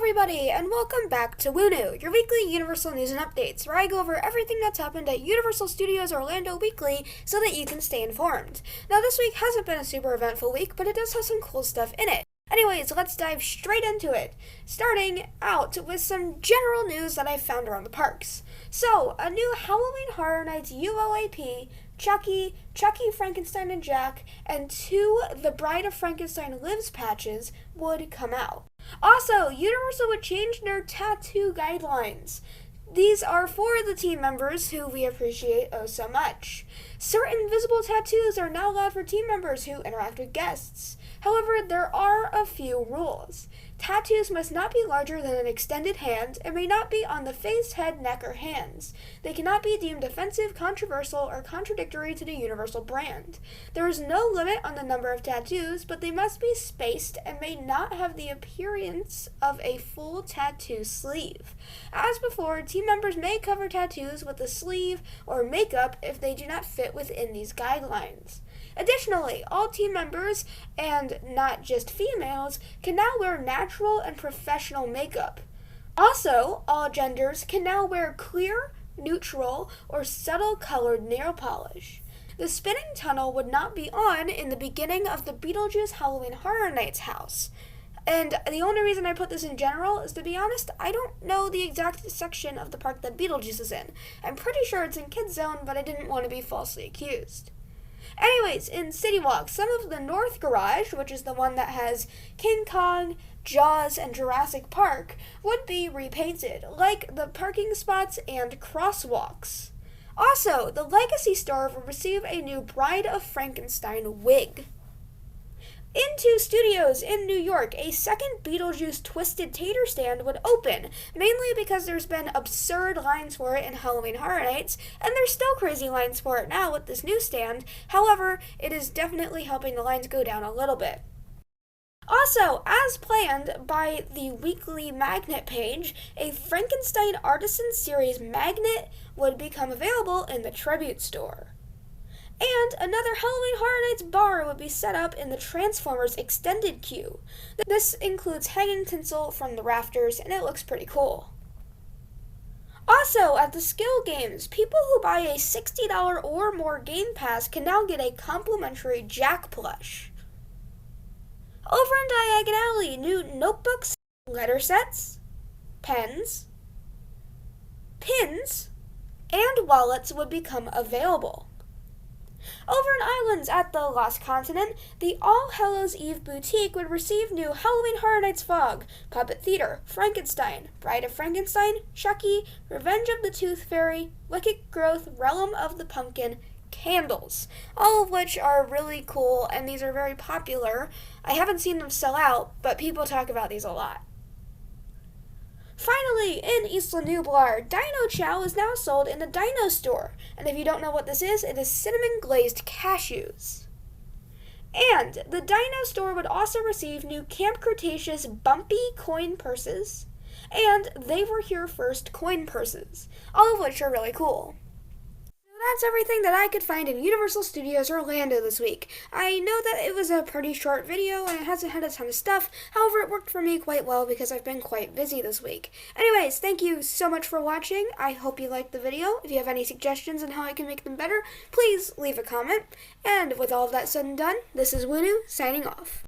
everybody, and welcome back to Woonoo, your weekly Universal news and updates, where I go over everything that's happened at Universal Studios Orlando weekly so that you can stay informed. Now, this week hasn't been a super eventful week, but it does have some cool stuff in it. Anyways, let's dive straight into it, starting out with some general news that I've found around the parks. So, a new Halloween Horror Nights UOAP, Chucky, Frankenstein and Jack, and 2 The Bride of Frankenstein Lives patches would come out. Also, Universal would change their tattoo guidelines. These are for the team members who we appreciate oh so much. Certain visible tattoos are now allowed for team members who interact with guests. However, there are a few rules. Tattoos must not be larger than an extended hand and may not be on the face, head, neck, or hands. They cannot be deemed offensive, controversial, or contradictory to the Universal brand. There is no limit on the number of tattoos, but they must be spaced and may not have the appearance of a full tattoo sleeve. As before, team members may cover tattoos with a sleeve or makeup if they do not fit within these guidelines. Additionally, all team members, and not just females, can now wear natural and professional makeup. Also, all genders can now wear clear, neutral, or subtle colored nail polish. The spinning tunnel would not be on in the beginning of the Beetlejuice Halloween Horror Nights house. And the only reason I put this in general is, to be honest, I don't know the exact section of the park that Beetlejuice is in. I'm pretty sure it's in Kids Zone, but I didn't want to be falsely accused. Anyways, in City Walk, some of the North Garage, which is the one that has King Kong, Jaws, and Jurassic Park, would be repainted, like the parking spots and crosswalks. Also, the Legacy Store will receive a new Bride of Frankenstein wig. Into Studios in New York, a second Beetlejuice Twisted Tater stand would open, mainly because there's been absurd lines for it in Halloween Horror Nights, and there's still crazy lines for it now with this new stand. However, it is definitely helping the lines go down a little bit. Also, as planned by the weekly magnet page, a Frankenstein Artisan Series magnet would become available in the Tribute Store. And another Halloween Horror Nights bar would be set up in the Transformers extended queue. This includes hanging tinsel from the rafters, and it looks pretty cool. Also, at the Skill Games, people who buy a $60 or more Game Pass can now get a complimentary Jack plush. Over in Diagon Alley, new notebooks, letter sets, pens, pins, and wallets would become available. Over in Islands at the Lost Continent, the All Hallows Eve Boutique would receive new Halloween Horror Nights Fog, Puppet Theater, Frankenstein, Bride of Frankenstein, Chucky, Revenge of the Tooth Fairy, Wicked Growth, Realm of the Pumpkin, candles, all of which are really cool, and these are very popular. I haven't seen them sell out, but people talk about these a lot. Finally, in Isla Nublar, Dino Chow is now sold in the Dino Store, and if you don't know what this is, it is cinnamon glazed cashews. And the Dino Store would also receive new Camp Cretaceous Bumpy coin purses, and They Were Here First coin purses, all of which are really cool. That's everything that I could find in Universal Studios Orlando this week. I know that it was a pretty short video and it hasn't had a ton of stuff, however it worked for me quite well because I've been quite busy this week. Anyways, thank you so much for watching. I hope you liked the video. If you have any suggestions on how I can make them better, please leave a comment. And with all of that said and done, this is Woonoo signing off.